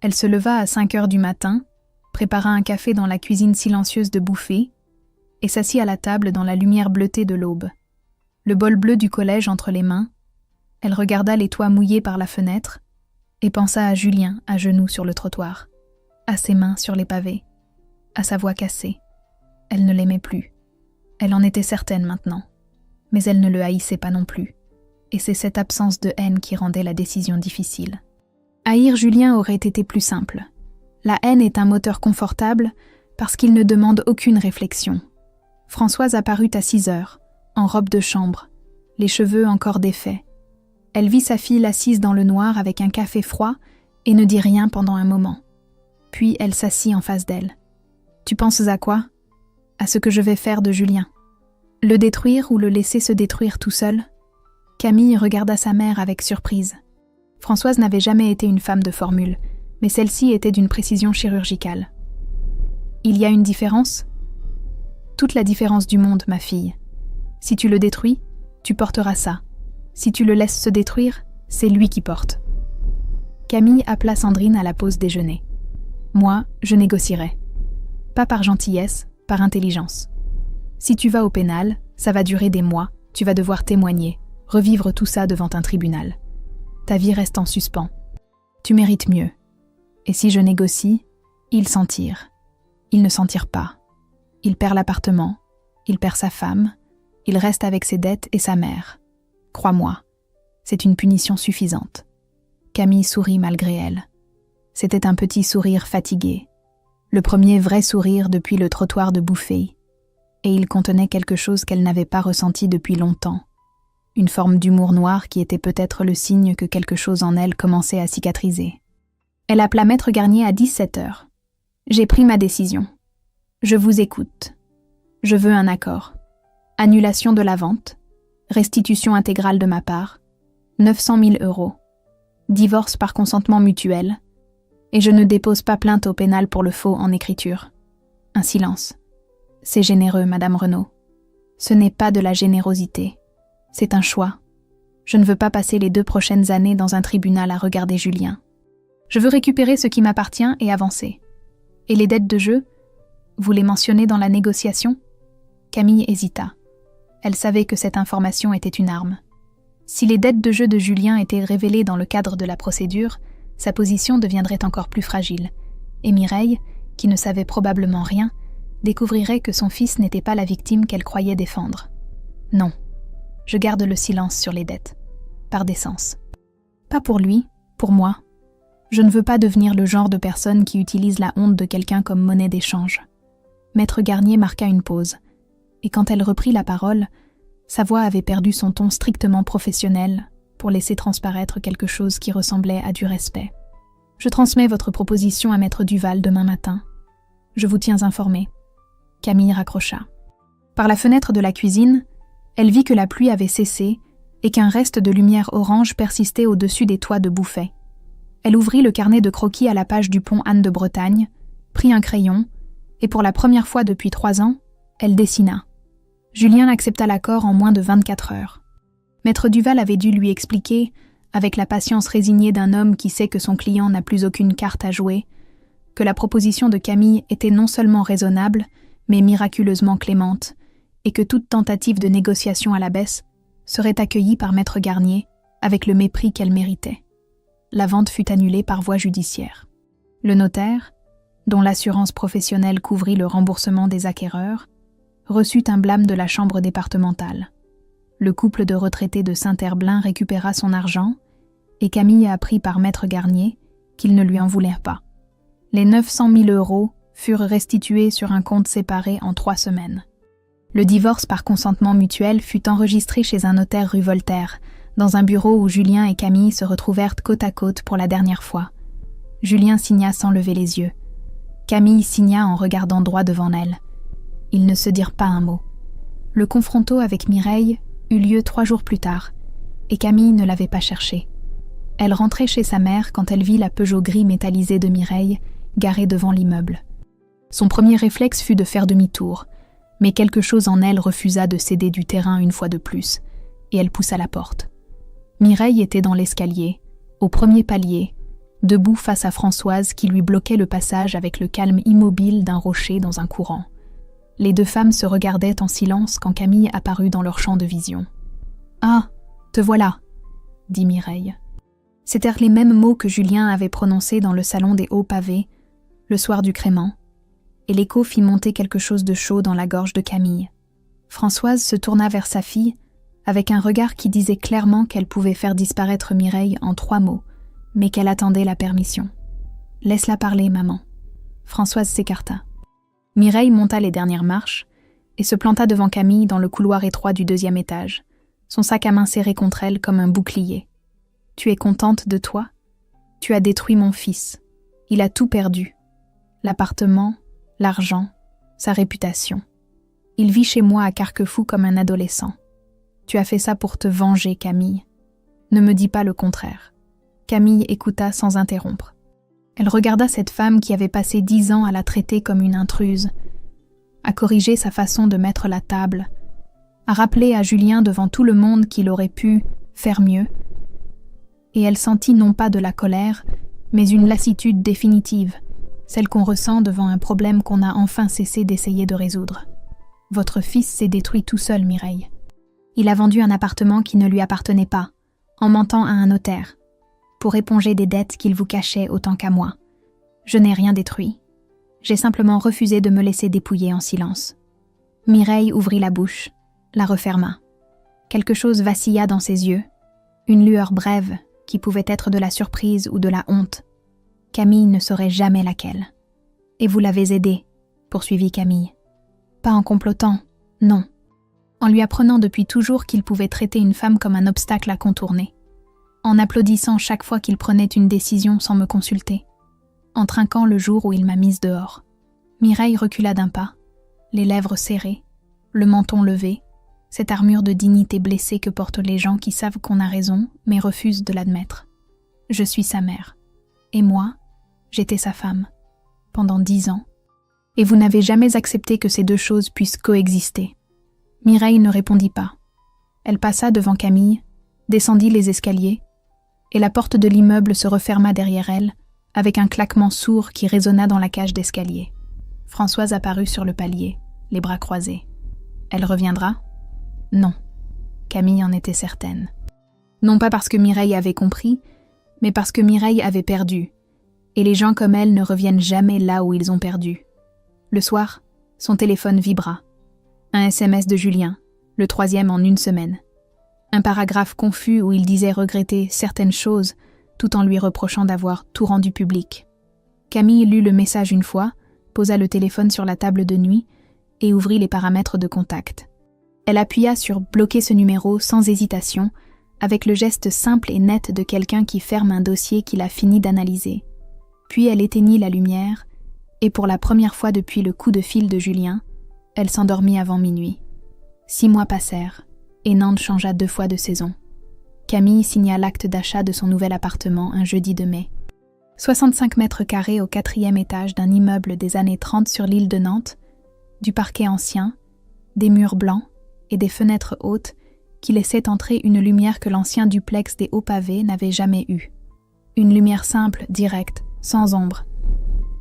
Elle se leva à 5 heures du matin, prépara un café dans la cuisine silencieuse de Bouffay, et s'assit à la table dans la lumière bleutée de l'aube. Le bol bleu du collège entre les mains, elle regarda les toits mouillés par la fenêtre, et pensa à Julien à genoux sur le trottoir, à ses mains sur les pavés, à sa voix cassée. Elle ne l'aimait plus. Elle en était certaine maintenant, mais elle ne le haïssait pas non plus, et c'est cette absence de haine qui rendait la décision difficile. Haïr Julien aurait été plus simple. La haine est un moteur confortable parce qu'il ne demande aucune réflexion. Françoise apparut à 6 heures, en robe de chambre, les cheveux encore défaits. Elle vit sa fille assise dans le noir avec un café froid et ne dit rien pendant un moment. Puis elle s'assit en face d'elle. Tu penses à quoi? À ce que je vais faire de Julien. Le détruire ou le laisser se détruire tout seul? Camille regarda sa mère avec surprise. Françoise n'avait jamais été une femme de formule, mais celle-ci était d'une précision chirurgicale. Il y a une différence? Toute la différence du monde, ma fille. Si tu le détruis, tu porteras ça. Si tu le laisses se détruire, c'est lui qui porte. Camille appela Sandrine à la pause déjeuner. Moi, je négocierai. Pas par gentillesse, par intelligence. Si tu vas au pénal, ça va durer des mois, tu vas devoir témoigner, revivre tout ça devant un tribunal. Ta vie reste en suspens. Tu mérites mieux. Et si je négocie, il s'en tire. Il ne s'en tire pas. Il perd l'appartement, il perd sa femme, il reste avec ses dettes et sa mère. Crois-moi, c'est une punition suffisante. Camille sourit malgré elle. C'était un petit sourire fatigué. Le premier vrai sourire depuis le trottoir de Bouffay. Et il contenait quelque chose qu'elle n'avait pas ressenti depuis longtemps. Une forme d'humour noir qui était peut-être le signe que quelque chose en elle commençait à cicatriser. Elle appela Maître Garnier à 17h. J'ai pris ma décision. Je vous écoute. Je veux un accord. Annulation de la vente. Restitution intégrale de ma part. 900 000 €. Divorce par consentement mutuel. Et je ne dépose pas plainte au pénal pour le faux en écriture. Un silence. C'est généreux, Madame Renaud. Ce n'est pas de la générosité. C'est un choix. Je ne veux pas passer les 2 prochaines années dans un tribunal à regarder Julien. Je veux récupérer ce qui m'appartient et avancer. Et les dettes de jeu? Vous les mentionnez dans la négociation? Camille hésita. Elle savait que cette information était une arme. Si les dettes de jeu de Julien étaient révélées dans le cadre de la procédure, sa position deviendrait encore plus fragile. Et Mireille, qui ne savait probablement rien, découvrirait que son fils n'était pas la victime qu'elle croyait défendre. Non, je garde le silence sur les dettes. Par décence. Pas pour lui, pour moi. Je ne veux pas devenir le genre de personne qui utilise la honte de quelqu'un comme monnaie d'échange. Maître Garnier marqua une pause, et quand elle reprit la parole, sa voix avait perdu son ton strictement professionnel pour laisser transparaître quelque chose qui ressemblait à du respect. Je transmets votre proposition à Maître Duval demain matin. Je vous tiens informé. Camille raccrocha. Par la fenêtre de la cuisine, elle vit que la pluie avait cessé et qu'un reste de lumière orange persistait au-dessus des toits de Bouffay. Elle ouvrit le carnet de croquis à la page du pont Anne de Bretagne, prit un crayon, et pour la première fois depuis 3 ans, elle dessina. Julien accepta l'accord en moins de 24 heures. Maître Duval avait dû lui expliquer, avec la patience résignée d'un homme qui sait que son client n'a plus aucune carte à jouer, que la proposition de Camille était non seulement raisonnable, mais miraculeusement clémente, et que toute tentative de négociation à la baisse serait accueillie par Maître Garnier avec le mépris qu'elle méritait. La vente fut annulée par voie judiciaire. Le notaire, dont l'assurance professionnelle couvrit le remboursement des acquéreurs, reçut un blâme de la chambre départementale. Le couple de retraités de Saint-Herblain récupéra son argent et Camille apprit par Maître Garnier qu'il ne lui en voulait pas. Les 900 000 € furent restitués sur un compte séparé en 3 semaines. Le divorce par consentement mutuel fut enregistré chez un notaire rue Voltaire, dans un bureau où Julien et Camille se retrouvèrent côte à côte pour la dernière fois. Julien signa sans lever les yeux. Camille signa en regardant droit devant elle. Ils ne se dirent pas un mot. Le confronto avec Mireille eut lieu 3 jours plus tard, et Camille ne l'avait pas cherché. Elle rentrait chez sa mère quand elle vit la Peugeot gris métallisée de Mireille garée devant l'immeuble. Son premier réflexe fut de faire demi-tour, mais quelque chose en elle refusa de céder du terrain une fois de plus, et elle poussa la porte. Mireille était dans l'escalier, au premier palier, debout face à Françoise qui lui bloquait le passage avec le calme immobile d'un rocher dans un courant. Les 2 femmes se regardaient en silence quand Camille apparut dans leur champ de vision. « Ah, te voilà !» dit Mireille. C'étaient les mêmes mots que Julien avait prononcés dans le salon des hauts pavés, le soir du crément, et l'écho fit monter quelque chose de chaud dans la gorge de Camille. Françoise se tourna vers sa fille, avec un regard qui disait clairement qu'elle pouvait faire disparaître Mireille en 3 mots, mais qu'elle attendait la permission. « Laisse-la parler, maman. » Françoise s'écarta. Mireille monta les dernières marches et se planta devant Camille dans le couloir étroit du 2e étage, son sac à main serré contre elle comme un bouclier. « Tu es contente de toi? Tu as détruit mon fils. Il a tout perdu. L'appartement, l'argent, sa réputation. Il vit chez moi à Carquefou comme un adolescent. Tu as fait ça pour te venger, Camille. Ne me dis pas le contraire. Camille écouta sans interrompre. Elle regarda cette femme qui avait passé 10 ans à la traiter comme une intruse, à corriger sa façon de mettre la table, à rappeler à Julien devant tout le monde qu'il aurait pu faire mieux. Et elle sentit non pas de la colère, mais une lassitude définitive, celle qu'on ressent devant un problème qu'on a enfin cessé d'essayer de résoudre. Votre fils s'est détruit tout seul, Mireille. Il a vendu un appartement qui ne lui appartenait pas, en mentant à un notaire, pour éponger des dettes qu'il vous cachait autant qu'à moi. Je n'ai rien détruit. J'ai simplement refusé de me laisser dépouiller en silence. Mireille ouvrit la bouche, la referma. Quelque chose vacilla dans ses yeux, une lueur brève qui pouvait être de la surprise ou de la honte. Camille ne saurait jamais laquelle. Et vous l'avez aidé, poursuivit Camille. Pas en complotant, non. En lui apprenant depuis toujours qu'il pouvait traiter une femme comme un obstacle à contourner. En applaudissant chaque fois qu'il prenait une décision sans me consulter. En trinquant le jour où il m'a mise dehors. Mireille recula d'un pas, les lèvres serrées, le menton levé, cette armure de dignité blessée que portent les gens qui savent qu'on a raison, mais refusent de l'admettre. Je suis sa mère. Et moi, j'étais sa femme. Pendant 10 ans. Et vous n'avez jamais accepté que ces deux choses puissent coexister. Mireille ne répondit pas. Elle passa devant Camille, descendit les escaliers, et la porte de l'immeuble se referma derrière elle, avec un claquement sourd qui résonna dans la cage d'escalier. Françoise apparut sur le palier, les bras croisés. Elle reviendra ? Non. Camille en était certaine. Non pas parce que Mireille avait compris, mais parce que Mireille avait perdu, et les gens comme elle ne reviennent jamais là où ils ont perdu. Le soir, son téléphone vibra. Un SMS de Julien, le 3e en 1 semaine. Un paragraphe confus où il disait regretter certaines choses, tout en lui reprochant d'avoir tout rendu public. Camille lut le message une fois, posa le téléphone sur la table de nuit et ouvrit les paramètres de contact. Elle appuya sur « Bloquer ce numéro » sans hésitation, avec le geste simple et net de quelqu'un qui ferme un dossier qu'il a fini d'analyser. Puis elle éteignit la lumière, et pour la première fois depuis le coup de fil de Julien, elle s'endormit avant minuit. 6 mois passèrent, et Nantes changea 2 fois de saison. Camille signa l'acte d'achat de son nouvel appartement un jeudi de mai. 65 mètres carrés au 4e étage d'un immeuble des années 30 sur l'île de Nantes, du parquet ancien, des murs blancs et des fenêtres hautes qui laissaient entrer une lumière que l'ancien duplex des hauts pavés n'avait jamais eue. Une lumière simple, directe, sans ombre.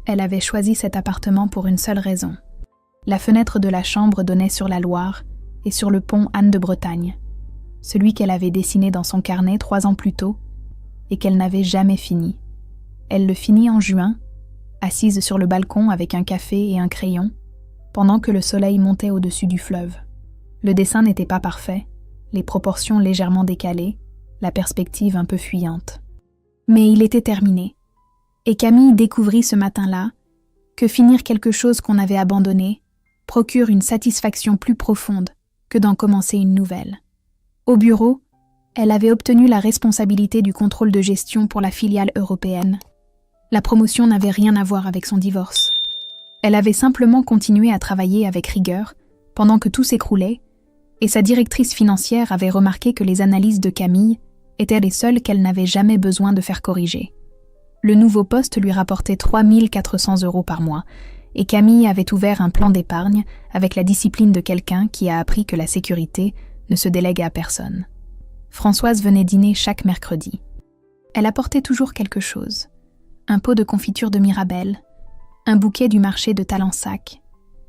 Elle avait choisi cet appartement pour une seule raison. La fenêtre de la chambre donnait sur la Loire et sur le pont Anne de Bretagne, celui qu'elle avait dessiné dans son carnet 3 ans plus tôt et qu'elle n'avait jamais fini. Elle le finit en juin, assise sur le balcon avec un café et un crayon, pendant que le soleil montait au-dessus du fleuve. Le dessin n'était pas parfait, les proportions légèrement décalées, la perspective un peu fuyante. Mais il était terminé. Et Camille découvrit ce matin-là que finir quelque chose qu'on avait abandonné procure une satisfaction plus profonde que d'en commencer une nouvelle. Au bureau, elle avait obtenu la responsabilité du contrôle de gestion pour la filiale européenne. La promotion n'avait rien à voir avec son divorce. Elle avait simplement continué à travailler avec rigueur pendant que tout s'écroulait, et sa directrice financière avait remarqué que les analyses de Camille étaient les seules qu'elle n'avait jamais besoin de faire corriger. Le nouveau poste lui rapportait 3 400 € par mois, et Camille avait ouvert un plan d'épargne avec la discipline de quelqu'un qui a appris que la sécurité ne se délègue à personne. Françoise venait dîner chaque mercredi. Elle apportait toujours quelque chose. Un pot de confiture de Mirabelle, un bouquet du marché de Talensac,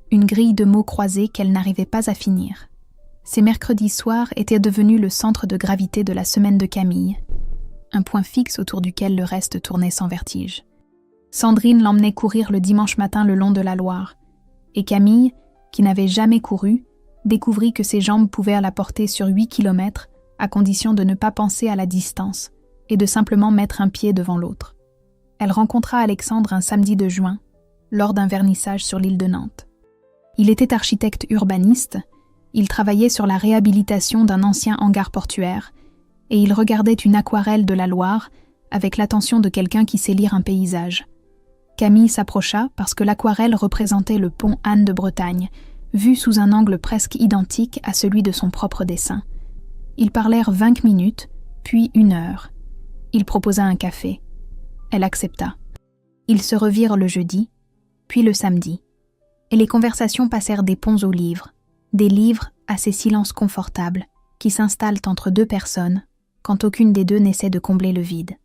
une grille de mots croisés qu'elle n'arrivait pas à finir. Ces mercredis soirs étaient devenus le centre de gravité de la semaine de Camille, un point fixe autour duquel le reste tournait sans vertige. Sandrine l'emmenait courir le dimanche matin le long de la Loire, et Camille, qui n'avait jamais couru, découvrit que ses jambes pouvaient la porter sur 8 kilomètres à condition de ne pas penser à la distance et de simplement mettre un pied devant l'autre. Elle rencontra Alexandre un samedi de juin, lors d'un vernissage sur l'île de Nantes. Il était architecte urbaniste, il travaillait sur la réhabilitation d'un ancien hangar portuaire, et il regardait une aquarelle de la Loire avec l'attention de quelqu'un qui sait lire un paysage. Camille s'approcha parce que l'aquarelle représentait le pont Anne de Bretagne, vu sous un angle presque identique à celui de son propre dessin. Ils parlèrent 20 minutes, puis 1 heure. Il proposa un café. Elle accepta. Ils se revirent le jeudi, puis le samedi. Et les conversations passèrent des ponts aux livres, des livres à ces silences confortables qui s'installent entre deux personnes quand aucune des deux n'essaie de combler le vide.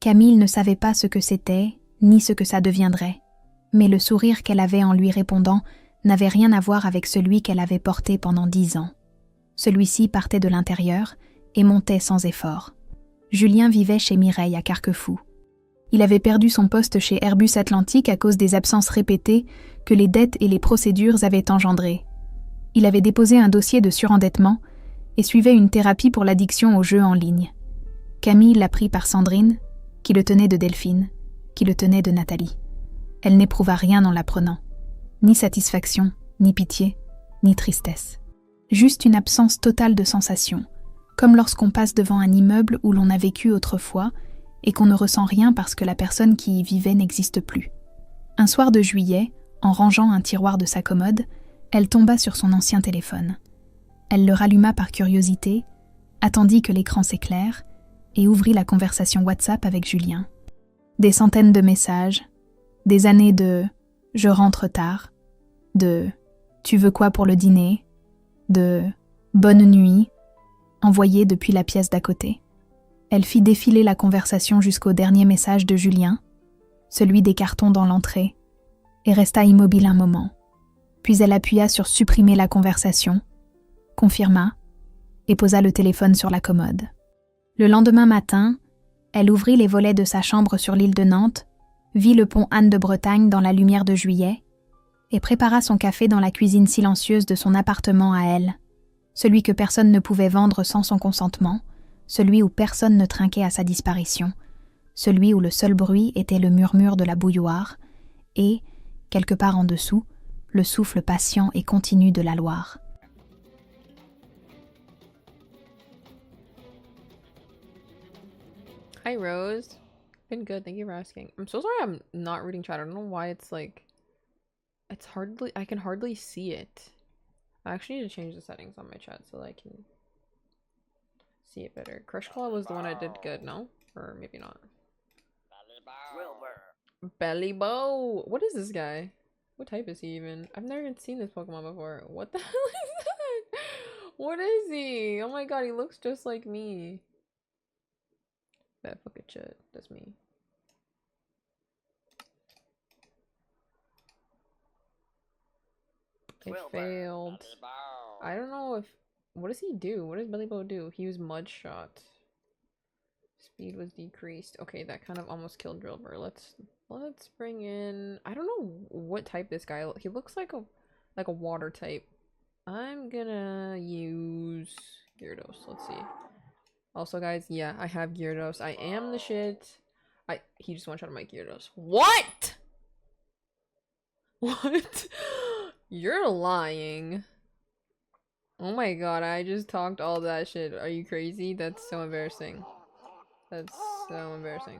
Camille ne savait pas ce que c'était, ni ce que ça deviendrait, mais le sourire qu'elle avait en lui répondant n'avait rien à voir avec celui qu'elle avait porté pendant 10 ans. Celui-ci partait de l'intérieur et montait sans effort. Julien vivait chez Mireille à Carquefou. Il avait perdu son poste chez Airbus Atlantique à cause des absences répétées que les dettes et les procédures avaient engendrées. Il avait déposé un dossier de surendettement et suivait une thérapie pour l'addiction aux jeux en ligne. Camille l'apprit par Sandrine, qui le tenait de Delphine, qui le tenait de Nathalie. Elle n'éprouva rien en l'apprenant. Ni satisfaction, ni pitié, ni tristesse. Juste une absence totale de sensations, comme lorsqu'on passe devant un immeuble où l'on a vécu autrefois et qu'on ne ressent rien parce que la personne qui y vivait n'existe plus. Un soir de juillet, en rangeant un tiroir de sa commode, elle tomba sur son ancien téléphone. Elle le ralluma par curiosité, attendit que l'écran s'éclaire et ouvrit la conversation WhatsApp avec Julien. Des centaines de messages, des années de « je rentre tard », de « tu veux quoi pour le dîner », de « bonne nuit », envoyés depuis la pièce d'à côté. Elle fit défiler la conversation jusqu'au dernier message de Julien, celui des cartons dans l'entrée, et resta immobile un moment. Puis elle appuya sur « supprimer la conversation », confirma et posa le téléphone sur la commode. Le lendemain matin, elle ouvrit les volets de sa chambre sur l'île de Nantes, vit le pont Anne de Bretagne dans la lumière de juillet et prépara son café dans la cuisine silencieuse de son appartement à elle, celui que personne ne pouvait vendre sans son consentement, celui où personne ne trinquait à sa disparition, celui où le seul bruit était le murmure de la bouilloire et, quelque part en dessous, le souffle patient et continu de la Loire. Hi Rose. Been good, thank you for asking. I'm so sorry I'm not reading chat. I don't know why it's like I can hardly see it. I actually need to change the settings on my chat so that I can see it better. Crush Claw was the one I did good, no? Or maybe not. Belly Bow! What is this guy? What type is he even? I've never even seen this Pokemon before. What the hell is that? What is he? Oh my god, he looks just like me. That fucking shit. That's me. It failed. I don't know if... What does he do? What does Belly Bow do? He used Mud Shot. Speed was decreased. Okay, that kind of almost killed Drillbur. Let's bring in... I don't know what type this guy... He looks like a water type. I'm gonna use Gyarados. Let's see. Also, guys, yeah, I have Gyarados. I am the shit. He just one-shot my Gyarados. What? What? You're lying. Oh my god, I just talked all that shit. Are you crazy? That's so embarrassing. That's so embarrassing.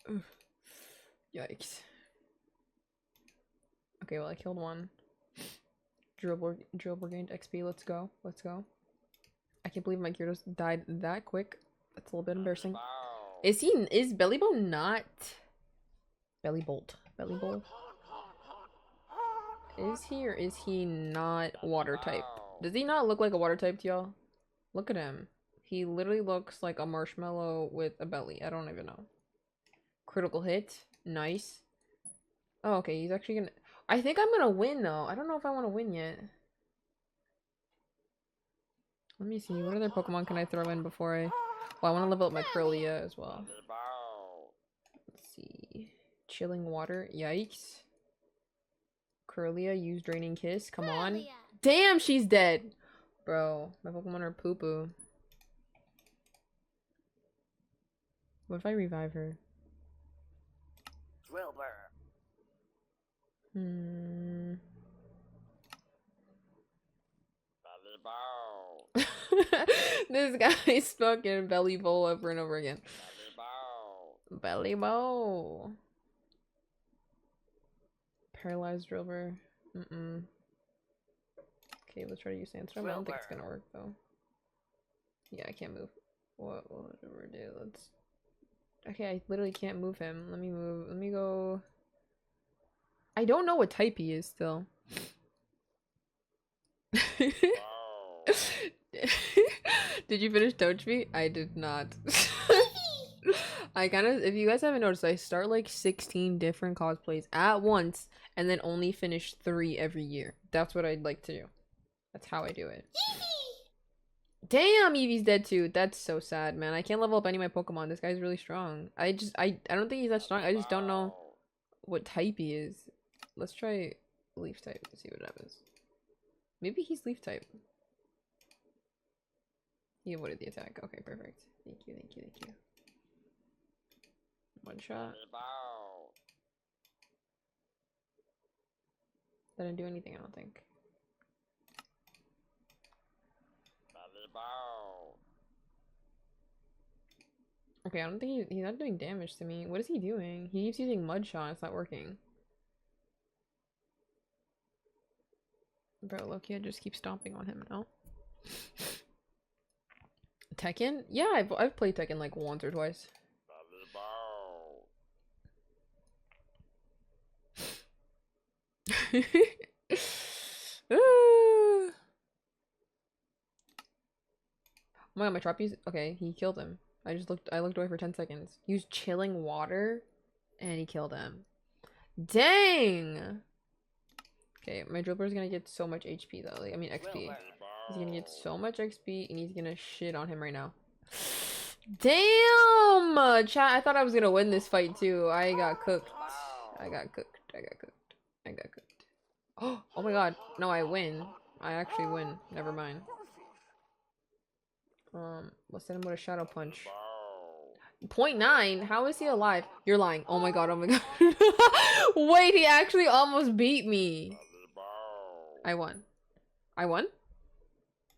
Oof. Yikes. Okay, well, I killed one. Drillbur gained XP. Let's go. Let's go. I can't believe my Gyarados died that quick. That's a little bit embarrassing. Is Bellybolt not... Bellybolt. Is he or is he not water type? Does he not look like a water type to y'all? Look at him. He literally looks like a marshmallow with a belly. I don't even know. Critical hit. Nice. Oh, okay. He's actually gonna... I think I'm gonna win, though. I don't know if I want to win yet. Let me see. What other Pokemon can I throw in before I... Well, I want to level up my Kirlia as well. Let's see. Chilling Water. Yikes. Kirlia, use Draining Kiss. Come on. Damn, she's dead. Bro, my Pokemon are poo-poo. What if I revive her? This guy's fucking Belly Bowl over and over again. Belly bow. Paralyzed Drilver. Okay, let's try to use Sandstorm. I don't think it's gonna work though. Yeah, I can't move. What will Drilver do? Let's. Okay, I literally can't move him. Let me move. Let me go. I don't know what type he is still. Did you finish Touch I did not. I kind of, if you guys haven't noticed, I start like 16 different cosplays at once and then only finish 3 every year. That's what I'd like to do. That's how I do it. Damn, Eevee's dead too. That's so sad, man. I can't level up any of my Pokemon. This guy's really strong. I don't think he's that strong. I just don't know what type he is. Let's try Leaf type to see what happens. Maybe he's Leaf type. He avoided the attack. Okay, perfect. Thank you, thank you, thank you. One shot. That didn't do anything, I don't think. Okay, I don't think he's not doing damage to me. What is he doing? He keeps using Mud Shot, it's not working. Bro, Loki, I just keep stomping on him now. Tekken? Yeah, I've played Tekken like once or twice. Oh my god, my Tropius. Okay, he killed him. I looked away for 10 seconds. He was chilling water and he killed him. Dang! Okay, my Drillbur is gonna get so much HP though. Like, I mean XP. He's gonna get so much XP and he's gonna shit on him right now. Damn! Chat, I thought I was gonna win this fight too. I got cooked. I got cooked. I got cooked. I got cooked. Oh my god. No, I win. I actually win. Never mind. Let's hit him with a Shadow Punch. 0.9? How is he alive? You're lying. Oh my god, oh my god. Wait, he actually almost beat me. I won. I won?